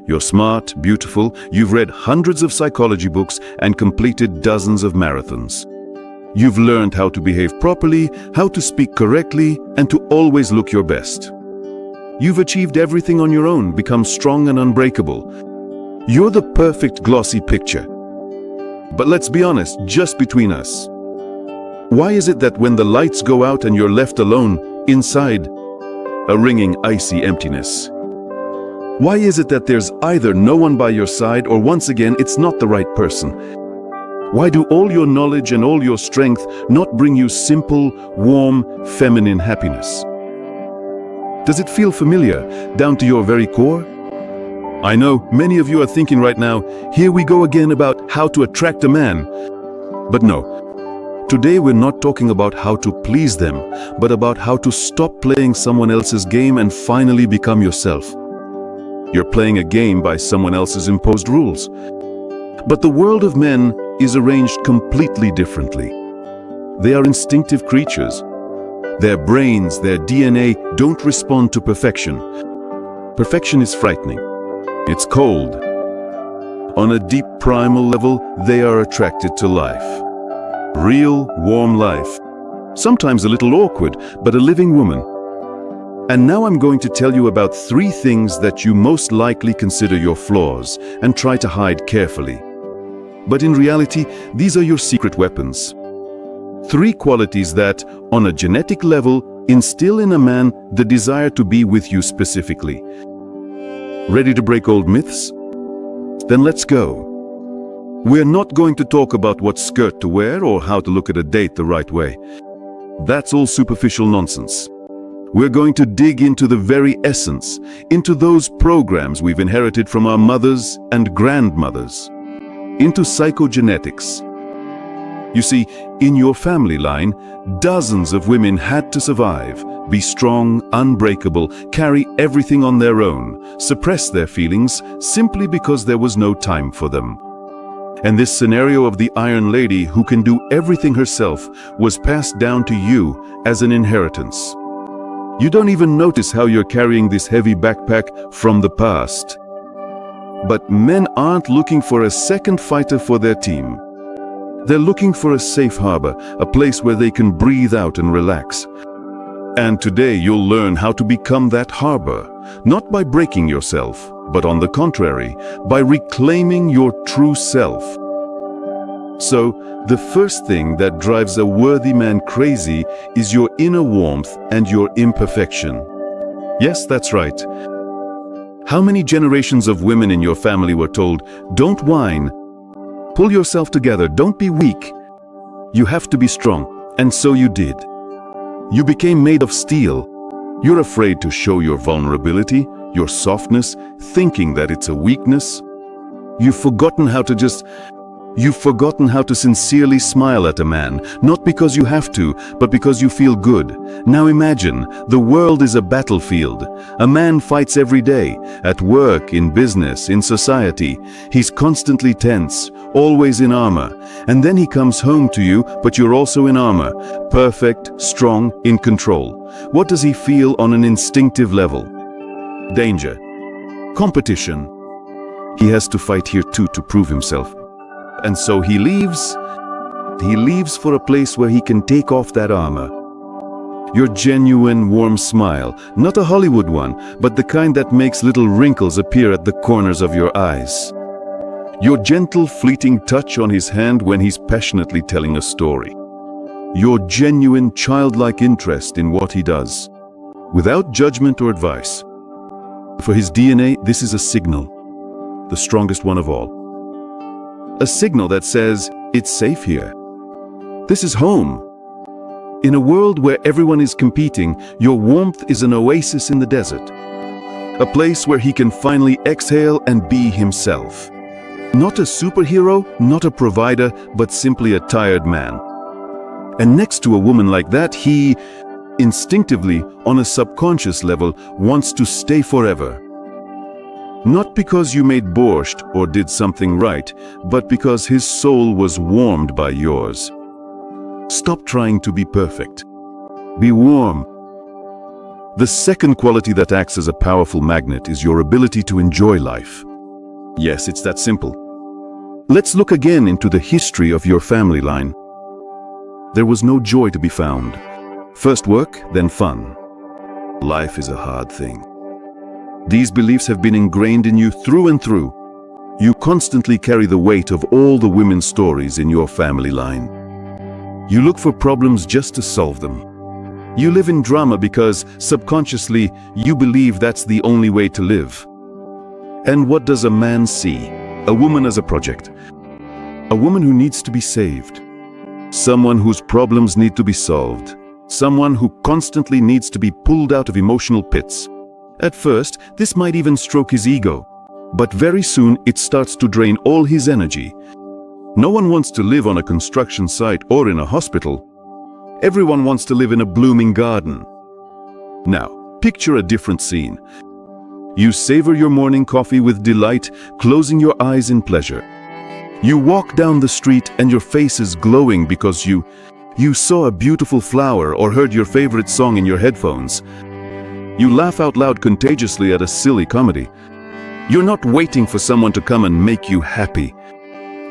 You're smart, beautiful, you've read hundreds of psychology books and completed dozens of marathons. You've learned how to behave properly, how to speak correctly, and to always look your best. You've achieved everything on your own, become strong and unbreakable. You're the perfect glossy picture. But let's be honest, just between us. Why is it that when the lights go out and you're left alone, inside, a ringing, icy emptiness? Why is it that there's either no one by your side or once again it's not the right person? Why do all your knowledge and all your strength not bring you simple, warm, feminine happiness? Does it feel familiar, down to your very core? I know many of you are thinking right now, here we go again about how to attract a man. But no, today we're not talking about how to please them, but about how to stop playing someone else's game and finally become yourself. You're playing a game by someone else's imposed rules. But the world of men is arranged completely differently. They are instinctive creatures. Their brains, their DNA don't respond to perfection. Perfection is frightening. It's cold. On a deep primal level, they are attracted to life. Real, warm life. Sometimes a little awkward, but a living woman. And now I'm going to tell you about 3 things that you most likely consider your flaws and try to hide carefully. But in reality, these are your secret weapons. 3 qualities that, on a genetic level, instill in a man the desire to be with you specifically. Ready to break old myths? Then let's go. We're not going to talk about what skirt to wear or how to look at a date the right way. That's all superficial nonsense. We're going to dig into the very essence, into those programs we've inherited from our mothers and grandmothers, into psychogenetics. You see, in your family line, dozens of women had to survive, be strong, unbreakable, carry everything on their own, suppress their feelings simply because there was no time for them. And this scenario of the Iron Lady who can do everything herself was passed down to you as an inheritance. You don't even notice how you're carrying this heavy backpack from the past. But men aren't looking for a second fighter for their team. They're looking for a safe harbor, a place where they can breathe out and relax. And today you'll learn how to become that harbor, not by breaking yourself, but on the contrary, by reclaiming your true self. So, the first thing that drives a worthy man crazy is your inner warmth and your imperfection. Yes, that's right. How many generations of women in your family were told, "Don't whine, pull yourself together, don't be weak. You have to be strong," and so you did. You became made of steel. You're afraid to show your vulnerability, your softness, thinking that it's a weakness. You've forgotten how to sincerely smile at a man, not because you have to, but because you feel good. Now imagine, the world is a battlefield. A man fights every day, at work, in business, in society. He's constantly tense, always in armor. And then he comes home to you, but you're also in armor, perfect, strong, in control. What does he feel on an instinctive level? Danger. Competition. He has to fight here too to prove himself. And so he leaves. He leaves for a place where he can take off that armor. Your genuine, warm smile, not a Hollywood one, but the kind that makes little wrinkles appear at the corners of your eyes. Your gentle, fleeting touch on his hand when he's passionately telling a story. Your genuine, childlike interest in what he does, without judgment or advice. For his DNA, this is a signal, the strongest one of all. A signal that says, it's safe here. This is home. In a world where everyone is competing, your warmth is an oasis in the desert. A place where he can finally exhale and be himself. Not a superhero, not a provider, but simply a tired man. And next to a woman like that, he, instinctively, on a subconscious level, wants to stay forever. Not because you made borscht or did something right, but because his soul was warmed by yours. Stop trying to be perfect. Be warm. The second quality that acts as a powerful magnet is your ability to enjoy life. Yes, it's that simple. Let's look again into the history of your family line. There was no joy to be found. First work, then fun. Life is a hard thing. These beliefs have been ingrained in you through and through. You constantly carry the weight of all the women's stories in your family line. You look for problems just to solve them. You live in drama because, subconsciously, you believe that's the only way to live. And what does a man see? A woman as a project. A woman who needs to be saved. Someone whose problems need to be solved. Someone who constantly needs to be pulled out of emotional pits. At first, this might even stroke his ego. But very soon, it starts to drain all his energy. No one wants to live on a construction site or in a hospital. Everyone wants to live in a blooming garden. Now, picture a different scene. You savor your morning coffee with delight, closing your eyes in pleasure. You walk down the street and your face is glowing because you saw a beautiful flower or heard your favorite song in your headphones. You laugh out loud contagiously at a silly comedy. You're not waiting for someone to come and make you happy.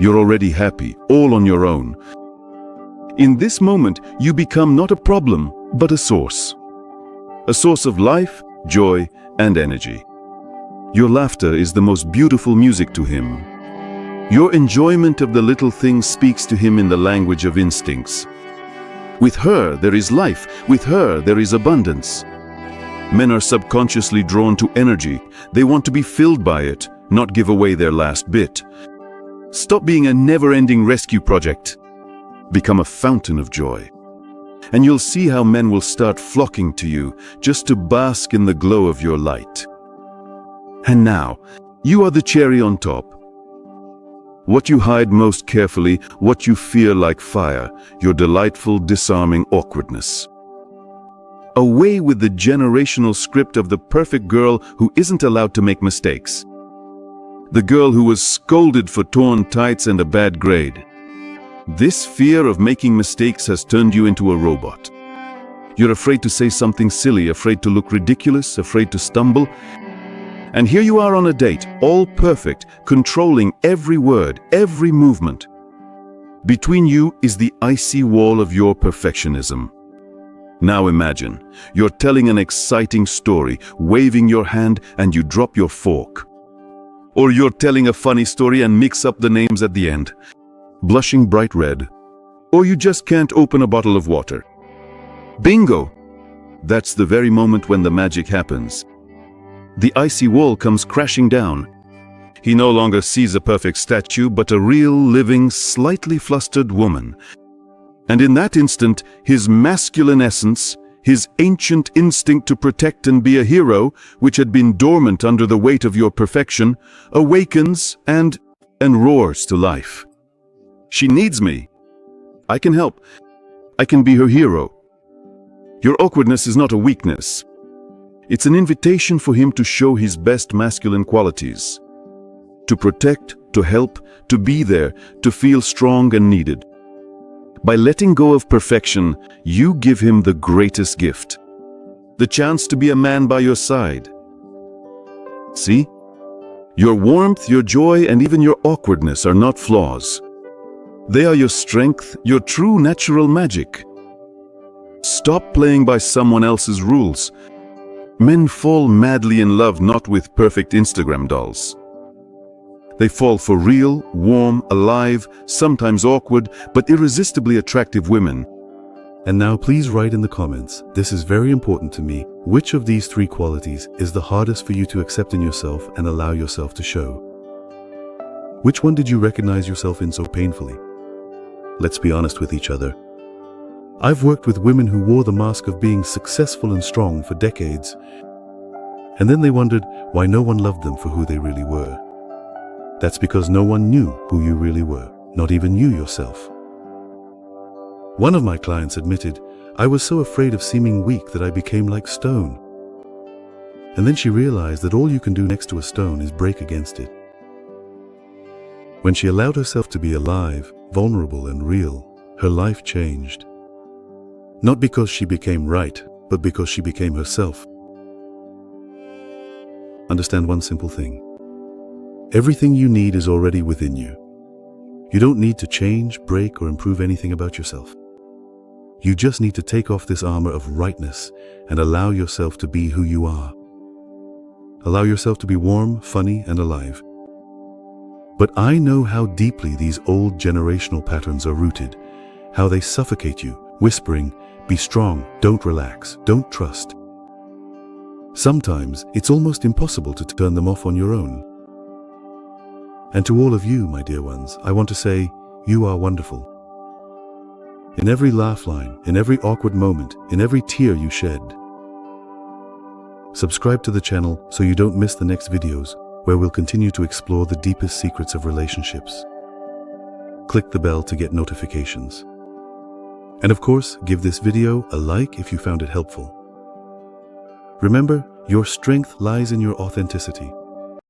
You're already happy, all on your own. In this moment, you become not a problem, but a source. A source of life, joy, and energy. Your laughter is the most beautiful music to him. Your enjoyment of the little things speaks to him in the language of instincts. With her, there is life. With her, there is abundance. Men are subconsciously drawn to energy. They want to be filled by it, not give away their last bit. Stop being a never-ending rescue project. Become a fountain of joy. And you'll see how men will start flocking to you just to bask in the glow of your light. And now, you are the cherry on top. What you hide most carefully, what you fear like fire, your delightful, disarming awkwardness. Away with the generational script of the perfect girl who isn't allowed to make mistakes. The girl who was scolded for torn tights and a bad grade. This fear of making mistakes has turned you into a robot. You're afraid to say something silly, afraid to look ridiculous, afraid to stumble. And here you are on a date, all perfect, controlling every word, every movement. Between you is the icy wall of your perfectionism. Now imagine, you're telling an exciting story, waving your hand and you drop your fork. Or you're telling a funny story and mix up the names at the end, blushing bright red. Or you just can't open a bottle of water. Bingo! That's the very moment when the magic happens. The icy wall comes crashing down. He no longer sees a perfect statue, but a real, living, slightly flustered woman. And in that instant, his masculine essence, his ancient instinct to protect and be a hero, which had been dormant under the weight of your perfection, awakens and roars to life. She needs me. I can help. I can be her hero. Your awkwardness is not a weakness. It's an invitation for him to show his best masculine qualities. To protect, to help, to be there, to feel strong and needed. By letting go of perfection, you give him the greatest gift. The chance to be a man by your side. See? Your warmth, your joy, and even your awkwardness are not flaws. They are your strength, your true natural magic. Stop playing by someone else's rules. Men fall madly in love not with perfect Instagram dolls. They fall for real, warm, alive, sometimes awkward, but irresistibly attractive women. And now please write in the comments, this is very important to me, which of these three qualities is the hardest for you to accept in yourself and allow yourself to show? Which one did you recognize yourself in so painfully? Let's be honest with each other. I've worked with women who wore the mask of being successful and strong for decades, and then they wondered why no one loved them for who they really were. That's because no one knew who you really were, not even you yourself. One of my clients admitted, I was so afraid of seeming weak that I became like stone. And then she realized that all you can do next to a stone is break against it. When she allowed herself to be alive, vulnerable and real, her life changed. Not because she became right, but because she became herself. Understand one simple thing. Everything you need is already within you. You don't need to change, break, or improve anything about yourself. You just need to take off this armor of rightness and allow yourself to be who you are. Allow yourself to be warm, funny, and alive. But I know how deeply these old generational patterns are rooted, how they suffocate you, whispering, "Be strong, don't relax, don't trust." Sometimes it's almost impossible to turn them off on your own. And to all of you, my dear ones, I want to say, you are wonderful. In every laugh line, in every awkward moment, in every tear you shed. Subscribe to the channel so you don't miss the next videos, where we'll continue to explore the deepest secrets of relationships. Click the bell to get notifications. And of course, give this video a like if you found it helpful. Remember, your strength lies in your authenticity.